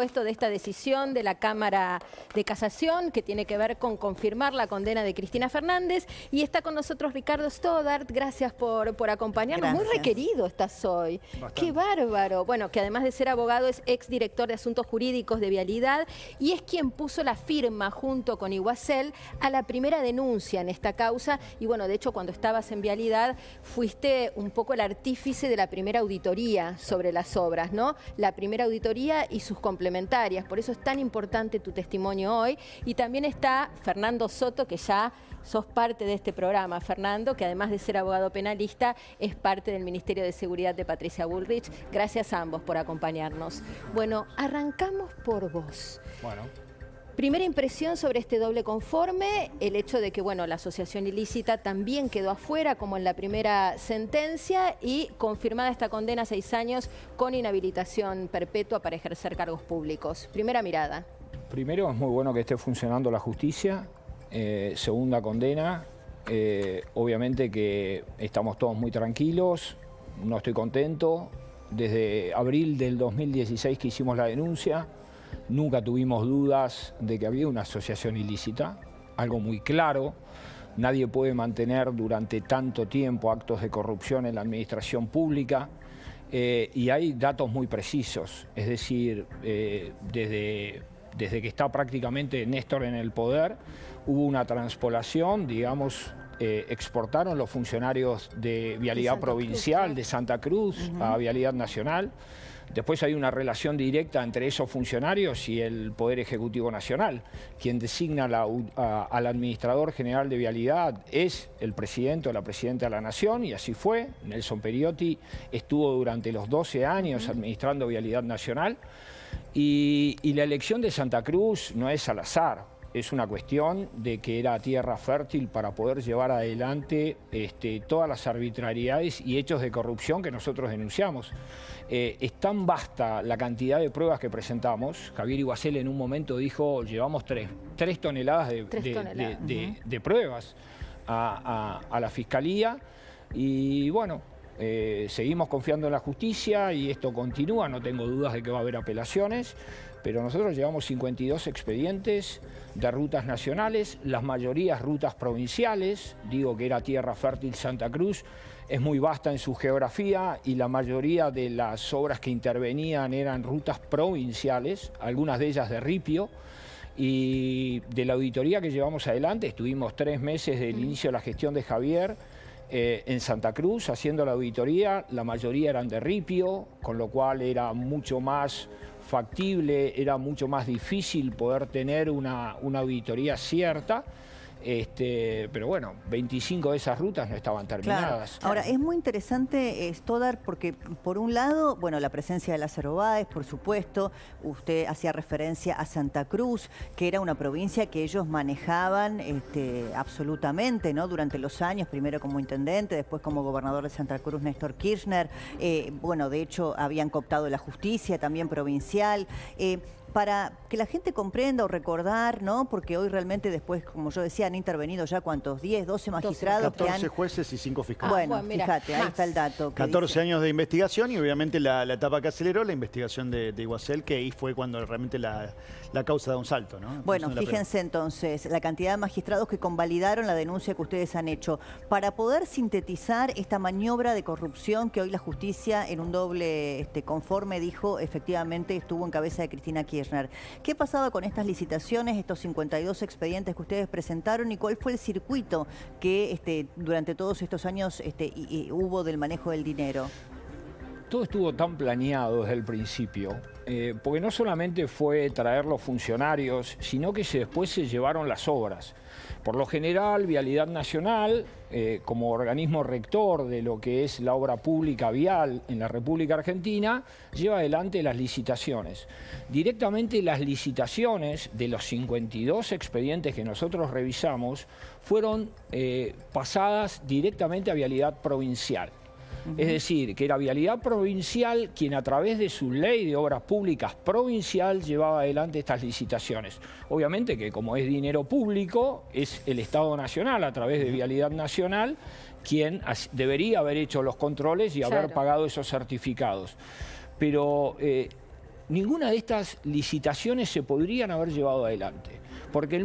Esto de esta decisión de la Cámara de Casación que tiene que ver con confirmar la condena de Cristina Fernández. Y está con nosotros Ricardo Stoddart. Gracias por acompañarnos. Gracias. Muy requerido estás hoy. Bastante. ¡Qué bárbaro! Bueno, que además de ser abogado es exdirector de Asuntos Jurídicos de Vialidad y es quien puso la firma junto con Iguacel a la primera denuncia en esta causa. Y bueno, de hecho, cuando estabas en Vialidad fuiste un poco el artífice de la primera auditoría sobre las obras, ¿no? La primera auditoría y sus complementarias. Por eso es tan importante tu testimonio hoy. Y también está Fernando Soto, que ya sos parte de este programa. Fernando, que además de ser abogado penalista, es parte del Ministerio de Seguridad de Patricia Bullrich. Gracias a ambos por acompañarnos. Bueno, arrancamos por vos. Bueno. Primera impresión sobre este doble conforme, el hecho de que bueno, la asociación ilícita también quedó afuera, como en la primera sentencia, y confirmada esta condena a 6 años con inhabilitación perpetua para ejercer cargos públicos. Primera mirada. Primero, es muy bueno que esté funcionando la justicia. Segunda condena. Obviamente que estamos todos muy tranquilos, no estoy contento. Desde abril del 2016 que hicimos la denuncia, nunca tuvimos dudas de que había una asociación ilícita, algo muy claro. Nadie puede mantener durante tanto tiempo actos de corrupción en la administración pública y hay datos muy precisos. Es decir, desde que está prácticamente Néstor en el poder, hubo una transpolación, digamos, exportaron los funcionarios de Vialidad Provincial de Santa Cruz a Vialidad Nacional. Después hay una relación directa entre esos funcionarios y el Poder Ejecutivo Nacional. Quien designa al administrador general de Vialidad es el presidente o la presidenta de la Nación, y así fue. Nelson Periotti estuvo durante los 12 años administrando Vialidad Nacional. Y la elección de Santa Cruz no es al azar. Es una cuestión de que era tierra fértil para poder llevar adelante todas las arbitrariedades y hechos de corrupción que nosotros denunciamos. Es tan vasta la cantidad de pruebas que presentamos. Javier Iguacel en un momento dijo, llevamos 3 toneladas de pruebas a la Fiscalía. Y bueno, seguimos confiando en la justicia y esto continúa. No tengo dudas de que va a haber apelaciones. Pero nosotros llevamos 52 expedientes de rutas nacionales, las mayorías rutas provinciales. Digo que era tierra fértil Santa Cruz, es muy vasta en su geografía y la mayoría de las obras que intervenían eran rutas provinciales, algunas de ellas de ripio. Y de la auditoría que llevamos adelante, estuvimos 3 meses del inicio de la gestión de Javier en Santa Cruz haciendo la auditoría, la mayoría eran de ripio, con lo cual era mucho más factible, era mucho más difícil poder tener una auditoría cierta. Pero bueno, 25 de esas rutas no estaban terminadas. Claro. Ahora, es muy interesante, Stoddart, porque por un lado, bueno, la presencia de Lázaro Báez, por supuesto, usted hacía referencia a Santa Cruz, que era una provincia que ellos manejaban absolutamente, ¿no? Durante los años, primero como intendente, después como gobernador de Santa Cruz, Néstor Kirchner. Bueno, de hecho, habían cooptado la justicia, también provincial. Para que la gente comprenda o recordar, ¿no? Porque hoy realmente después, como yo decía, han intervenido ya ¿cuántos? 10, 12 magistrados. 14 jueces y 5 fiscales. Bueno, fíjate, ahí está el dato. 14 años de investigación y obviamente la etapa que aceleró la investigación de Iguacel, que ahí fue cuando realmente la causa da un salto, ¿no? Bueno, fíjense entonces, la cantidad de magistrados que convalidaron la denuncia que ustedes han hecho. Para poder sintetizar esta maniobra de corrupción que hoy la justicia en un doble conforme dijo, efectivamente estuvo en cabeza de Cristina Kirchner. ¿Qué pasaba con estas licitaciones, estos 52 expedientes que ustedes presentaron y cuál fue el circuito que durante todos estos años hubo del manejo del dinero? Todo estuvo tan planeado desde el principio, porque no solamente fue traer los funcionarios, sino que después se llevaron las obras. Por lo general, Vialidad Nacional, como organismo rector de lo que es la obra pública vial en la República Argentina, lleva adelante las licitaciones. Directamente las licitaciones de los 52 expedientes que nosotros revisamos fueron pasadas directamente a Vialidad Provincial. Es decir, que era Vialidad Provincial quien a través de su ley de obras públicas provincial llevaba adelante estas licitaciones. Obviamente que como es dinero público, es el Estado Nacional a través de Vialidad Nacional quien debería haber hecho los controles y haber pagado esos certificados. Pero ninguna de estas licitaciones se podrían haber llevado adelante. Porque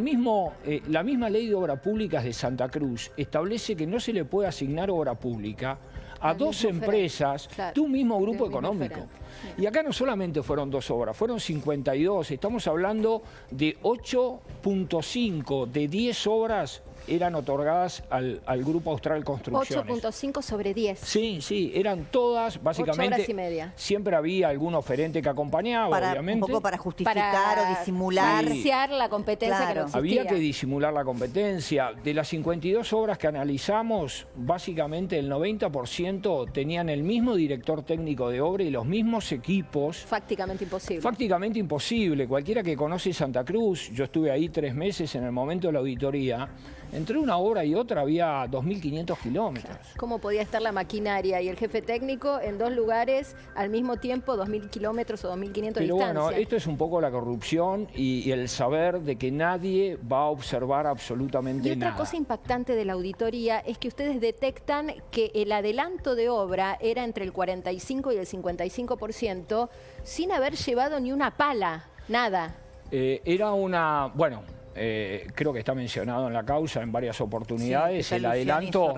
la misma ley de obras públicas de Santa Cruz establece que no se le puede asignar obra pública a dos empresas de un mismo grupo económico. Y acá no solamente fueron 2 obras, fueron 52. Estamos hablando de 8.5 de 10 obras eran otorgadas al Grupo Austral Construcciones. 8.5 sobre 10. Sí, eran todas, básicamente. 8 horas y media. Siempre había algún oferente que acompañaba, obviamente. Un poco para justificar o disimular. Para la competencia que no existía. Había que disimular la competencia. De las 52 obras que analizamos, básicamente el 90% tenían el mismo director técnico de obra y los mismos equipos. Fácticamente imposible. Fácticamente imposible. Cualquiera que conoce Santa Cruz, yo estuve ahí 3 meses en el momento de la auditoría, entre una obra y otra había 2.500 kilómetros. ¿Cómo podía estar la maquinaria y el jefe técnico en 2 lugares al mismo tiempo, 2.000 kilómetros o 2.500 de distancia? Pero bueno, esto es un poco la corrupción y el saber de que nadie va a observar absolutamente nada. Y otra cosa impactante de la auditoría es que ustedes detectan que el adelanto de obra era entre el 45 y el 55% sin haber llevado ni una pala, nada. Era una... Bueno, creo que está mencionado en la causa en varias oportunidades. Sí, el adelanto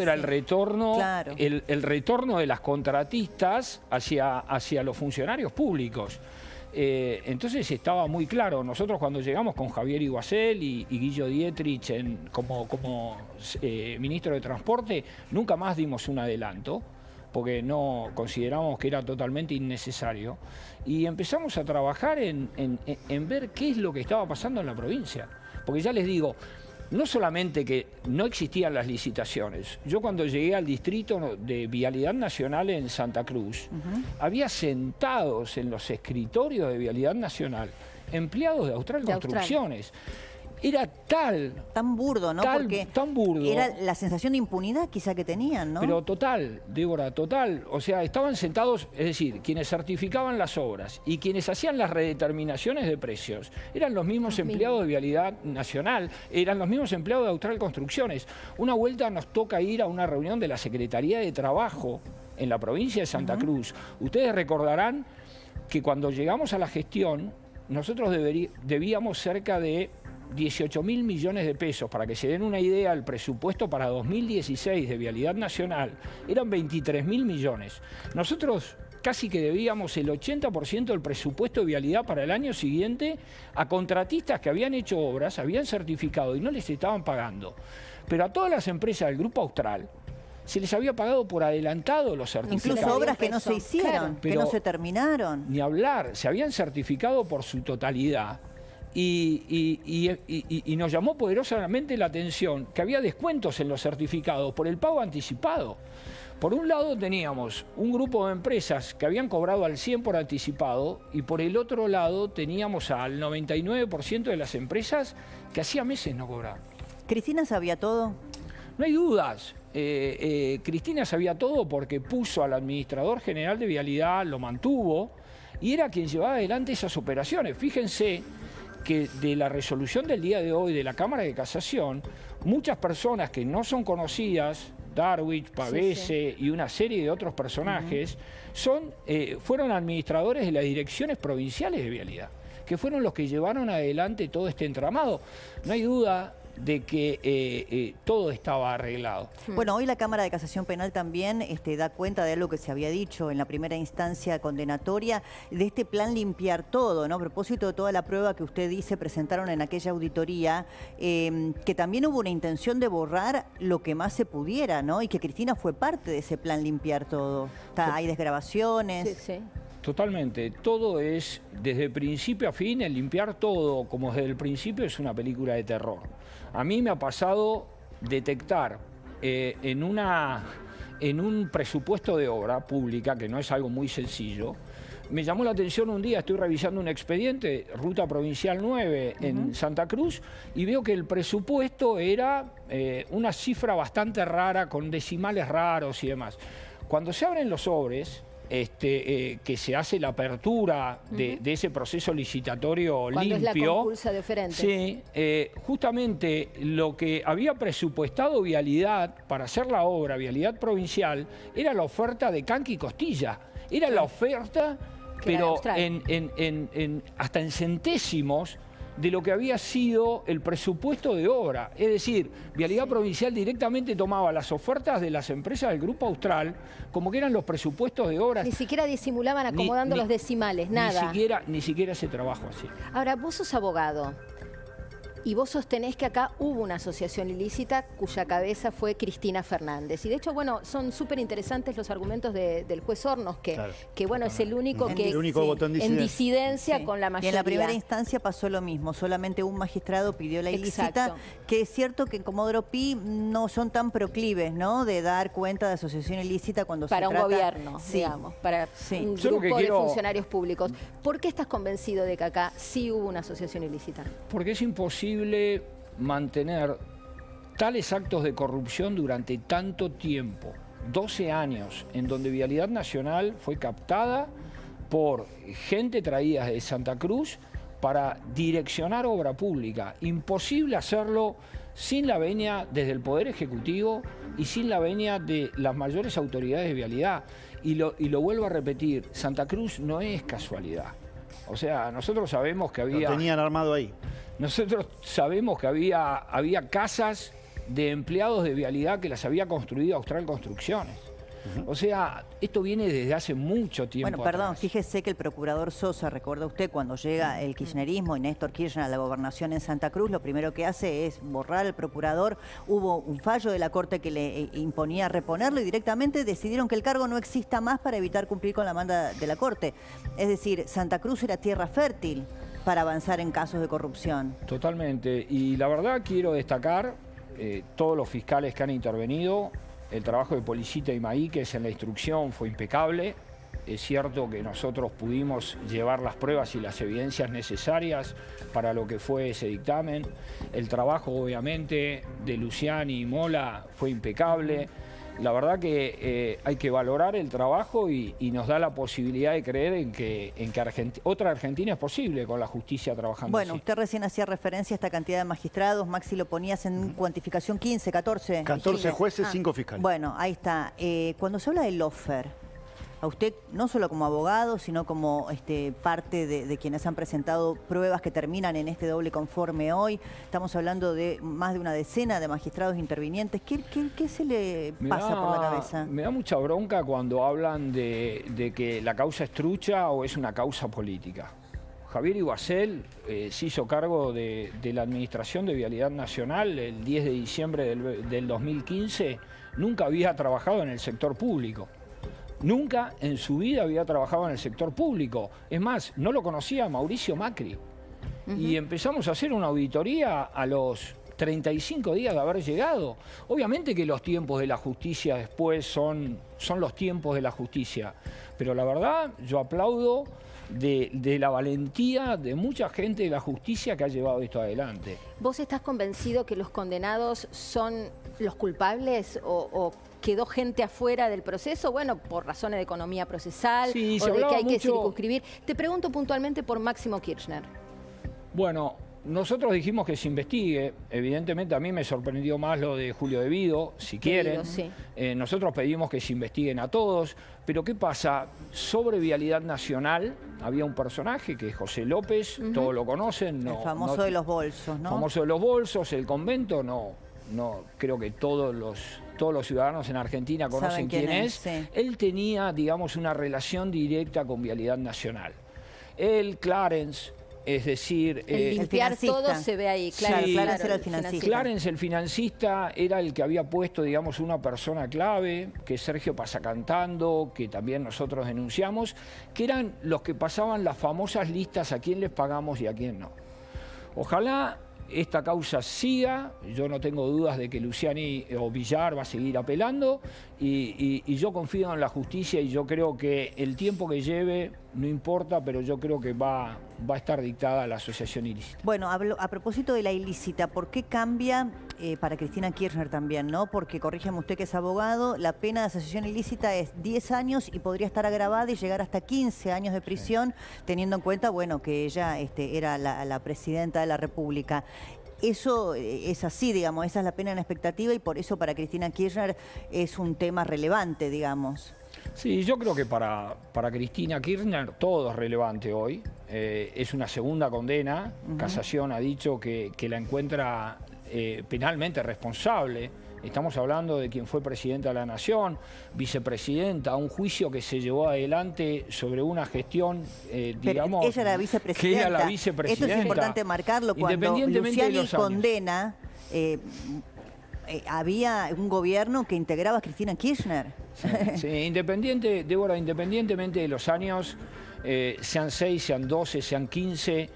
era el retorno, claro, el retorno de las contratistas hacia los funcionarios públicos. Entonces estaba muy claro. Nosotros cuando llegamos con Javier Iguacel y Guillo Dietrich como ministro de Transporte, nunca más dimos un adelanto, porque no consideramos que era totalmente innecesario, y empezamos a trabajar en ver qué es lo que estaba pasando en la provincia. Porque ya les digo, no solamente que no existían las licitaciones, yo cuando llegué al distrito de Vialidad Nacional en Santa Cruz, había sentados en los escritorios de Vialidad Nacional empleados de Austral Construcciones. Era tan burdo, ¿no? Porque tan burdo. Era la sensación de impunidad quizá que tenían, ¿no? Pero total, Débora, total. O sea, estaban sentados, es decir, quienes certificaban las obras y quienes hacían las redeterminaciones de precios eran los mismos empleados de Vialidad Nacional, eran los mismos empleados de Austral Construcciones. Una vuelta nos toca ir a una reunión de la Secretaría de Trabajo en la provincia de Santa Cruz. Ustedes recordarán que cuando llegamos a la gestión, nosotros debíamos cerca de 18.000 millones de pesos. Para que se den una idea, el presupuesto para 2016 de Vialidad Nacional eran 23.000 millones. Nosotros casi que debíamos el 80% del presupuesto de vialidad para el año siguiente a contratistas que habían hecho obras, habían certificado y no les estaban pagando. Pero a todas las empresas del Grupo Austral se les había pagado por adelantado los certificados. Incluso obras que no se hicieron, que no se terminaron. Ni hablar, se habían certificado por su totalidad. Y nos llamó poderosamente la atención que había descuentos en los certificados por el pago anticipado. Por un lado teníamos un grupo de empresas que habían cobrado al 100 por anticipado y por el otro lado teníamos al 99% de las empresas que hacía meses no cobraban. ¿Cristina sabía todo? No hay dudas. Cristina sabía todo porque puso al administrador general de Vialidad, lo mantuvo y era quien llevaba adelante esas operaciones. Fíjense que de la resolución del día de hoy de la Cámara de Casación, muchas personas que no son conocidas, Darwich, Pavese y una serie de otros personajes, fueron administradores de las direcciones provinciales de Vialidad, que fueron los que llevaron adelante todo este entramado. No hay duda de que todo estaba arreglado. Bueno, hoy la Cámara de Casación Penal también da cuenta de algo que se había dicho en la primera instancia condenatoria, de este plan limpiar todo, ¿no? A propósito de toda la prueba que usted dice presentaron en aquella auditoría, que también hubo una intención de borrar lo que más se pudiera, ¿no? Y que Cristina fue parte de ese plan limpiar todo. Hay desgrabaciones. Sí, sí. Totalmente, todo es, desde principio a fin, el limpiar todo, como desde el principio, es una película de terror. A mí me ha pasado detectar en un presupuesto de obra pública, que no es algo muy sencillo, me llamó la atención un día, estoy revisando un expediente, Ruta Provincial 9 en Santa Cruz, y veo que el presupuesto era una cifra bastante rara, con decimales raros y demás. Cuando se abren los sobres, que se hace la apertura de ese proceso licitatorio limpio. Cuando es la compulsa de oferentes. Sí, justamente lo que había presupuestado Vialidad para hacer la obra, Vialidad Provincial, era la oferta de canque y costilla. Era la oferta pero Austral. hasta en centésimos de lo que había sido el presupuesto de obra. Es decir, Vialidad Provincial directamente tomaba las ofertas de las empresas del Grupo Austral como que eran los presupuestos de obra. Ni siquiera disimulaban acomodando los decimales, nada. Ni siquiera ese trabajo así. Ahora, vos sos abogado y vos sostenés que acá hubo una asociación ilícita cuya cabeza fue Cristina Fernández. Y de hecho, bueno, son súper interesantes los argumentos del juez Hornos, que bueno, es el único que el único votó en disidencia Sí. con la Y mayoría. en la primera instancia pasó lo mismo, solamente un magistrado pidió la ilícita, Exacto. que es cierto que en Comodoro Pi no son tan proclives, ¿no?, de dar cuenta de asociación ilícita cuando Para se un trata... gobierno, Sí. digamos, para Sí. un Yo lo que grupo de quiero- funcionarios públicos. ¿Por qué estás convencido de que acá sí hubo una asociación ilícita? Porque es imposible mantener tales actos de corrupción durante tanto tiempo, 12 años, en donde Vialidad Nacional fue captada por gente traída de Santa Cruz para direccionar obra pública. Imposible hacerlo sin la venia desde el Poder Ejecutivo y sin la venia de las mayores autoridades de vialidad. Y lo vuelvo a repetir, Santa Cruz no es casualidad. O sea, nosotros sabemos que había... Lo tenían armado ahí. Nosotros sabemos que había casas de empleados de vialidad que las había construido Austral Construcciones. O sea, esto viene desde hace mucho tiempo. Bueno, perdón, atrás. fíjese que el procurador Sosa, recuerda usted, cuando llega el kirchnerismo y Néstor Kirchner a la gobernación en Santa Cruz, lo primero que hace es borrar al procurador. Hubo un fallo de la Corte que le imponía reponerlo y directamente decidieron que el cargo no exista más para evitar cumplir con la manda de la Corte. Es decir, Santa Cruz era tierra fértil para avanzar en casos de corrupción. Totalmente. Y la verdad quiero destacar todos los fiscales que han intervenido. El trabajo de Policita y Maíquez en la instrucción fue impecable. Es cierto que nosotros pudimos llevar las pruebas y las evidencias necesarias para lo que fue ese dictamen. El trabajo, obviamente, de Luciani y Mola fue impecable. La verdad que hay que valorar el trabajo y nos da la posibilidad de creer en que otra Argentina es posible con la justicia trabajando Bueno, así. usted recién hacía referencia a esta cantidad de magistrados. Maxi, lo ponías en cuantificación 15, 14. 14 jueces, 5 fiscales. Bueno, ahí está. Cuando se habla del lawfare, a usted, no solo como abogado, sino como parte de quienes han presentado pruebas que terminan en este doble conforme hoy, estamos hablando de más de una decena de magistrados intervinientes. ¿Qué se le pasa por la cabeza? Me da mucha bronca cuando hablan de que la causa es trucha o es una causa política. Javier Iguacel se hizo cargo de la Administración de Vialidad Nacional el 10 de diciembre del 2015. Nunca había trabajado en el sector público. Nunca en su vida había trabajado en el sector público. Es más, no lo conocía Mauricio Macri. Y empezamos a hacer una auditoría a los 35 días de haber llegado. Obviamente que los tiempos de la justicia después son los tiempos de la justicia. Pero la verdad, yo aplaudo de la valentía de mucha gente de la justicia que ha llevado esto adelante. ¿Vos estás convencido que los condenados son los culpables o quedó gente afuera del proceso? Bueno, por razones de economía procesal Sí, o se de que hablaba hay que mucho. circunscribir. Te pregunto puntualmente por Máximo Kirchner. Bueno, nosotros dijimos que se investigue. Evidentemente a mí me sorprendió más lo de Julio De Vido, si quieren. sí. Nosotros pedimos que se investiguen a todos. Pero ¿qué pasa? Sobre Vialidad Nacional había un personaje que es José López, todos lo conocen. El famoso de los bolsos, ¿no? Famoso de los bolsos, el convento, no creo que todos los ciudadanos en Argentina conocen Saben quién es. sí. Él tenía, digamos, una relación directa con Vialidad Nacional. Él, Clarence, es decir... El limpiar financista. todo se ve ahí, claro. Sí, claro, Clarence era el financista. Clarence, el financista, era el que había puesto, digamos, una persona clave, que es Sergio Pasacantando, que también nosotros denunciamos, que eran los que pasaban las famosas listas a quién les pagamos y a quién no. Ojalá esta causa siga, yo no tengo dudas de que Luciani o Villar va a seguir apelando y yo confío en la justicia y yo creo que el tiempo que lleve no importa, pero yo creo que va a estar dictada la asociación ilícita. Bueno, a propósito de la ilícita, ¿por qué cambia para Cristina Kirchner también, ¿no? Porque, corrígeme usted que es abogado, la pena de asociación ilícita es 10 años y podría estar agravada y llegar hasta 15 años de prisión, teniendo en cuenta, bueno, que ella era la presidenta de la República. Eso es así, digamos, esa es la pena en expectativa y por eso para Cristina Kirchner es un tema relevante, digamos. Sí, yo creo que para Cristina Kirchner todo es relevante hoy. Es una segunda condena. Casación ha dicho que la encuentra penalmente responsable. Estamos hablando de quien fue presidenta de la Nación, vicepresidenta, un juicio que se llevó adelante sobre una gestión, digamos... Pero ella era vicepresidenta. Que era la vicepresidenta. Esto es importante marcarlo. Cuando Luciani condena, había un gobierno que integraba a Cristina Kirchner. Sí, Débora, independientemente de los años, sean 6, sean 12, sean 15...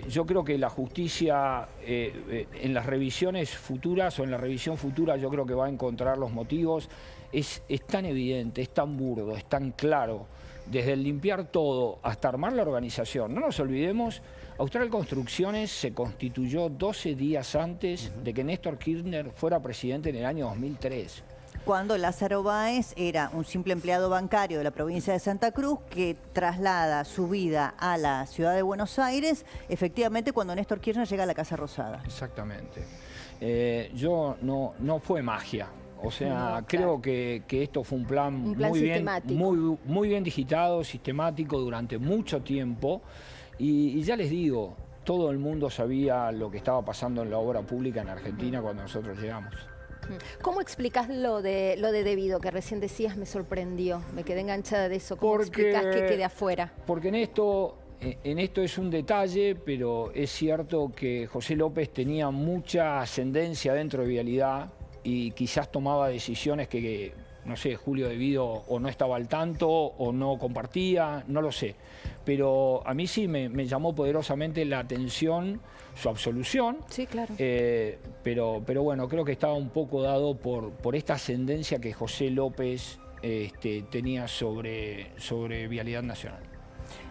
yo creo que la justicia en las revisiones futuras o en la revisión futura yo creo que va a encontrar los motivos. Es tan evidente, es tan burdo, es tan claro, desde el limpiar todo hasta armar la organización. No nos olvidemos, Austral Construcciones se constituyó 12 días antes de que Néstor Kirchner fuera presidente en el año 2003. Cuando Lázaro Báez era un simple empleado bancario de la provincia de Santa Cruz que traslada su vida a la ciudad de Buenos Aires, efectivamente cuando Néstor Kirchner llega a la Casa Rosada. Exactamente. No fue magia. O sea, No, creo que esto fue un plan muy bien digitado, sistemático durante mucho tiempo. Y ya les digo, todo el mundo sabía lo que estaba pasando en la obra pública en Argentina cuando nosotros llegamos. ¿Cómo explicás lo de debido que recién decías? Me sorprendió, me quedé enganchada de eso. ¿Cómo explicás que quede afuera? Porque en esto es un detalle, pero es cierto que José López tenía mucha ascendencia dentro de Vialidad y quizás tomaba decisiones que no sé, Julio Devido o no estaba al tanto o no compartía, no lo sé. Pero a mí sí me llamó poderosamente la atención su absolución. Sí, claro. Pero bueno, creo que estaba un poco dado por esta ascendencia que José López tenía sobre Vialidad Nacional.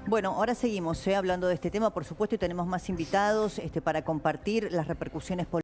Bueno, ahora seguimos hablando de este tema, por supuesto, y tenemos más invitados para compartir las repercusiones políticas.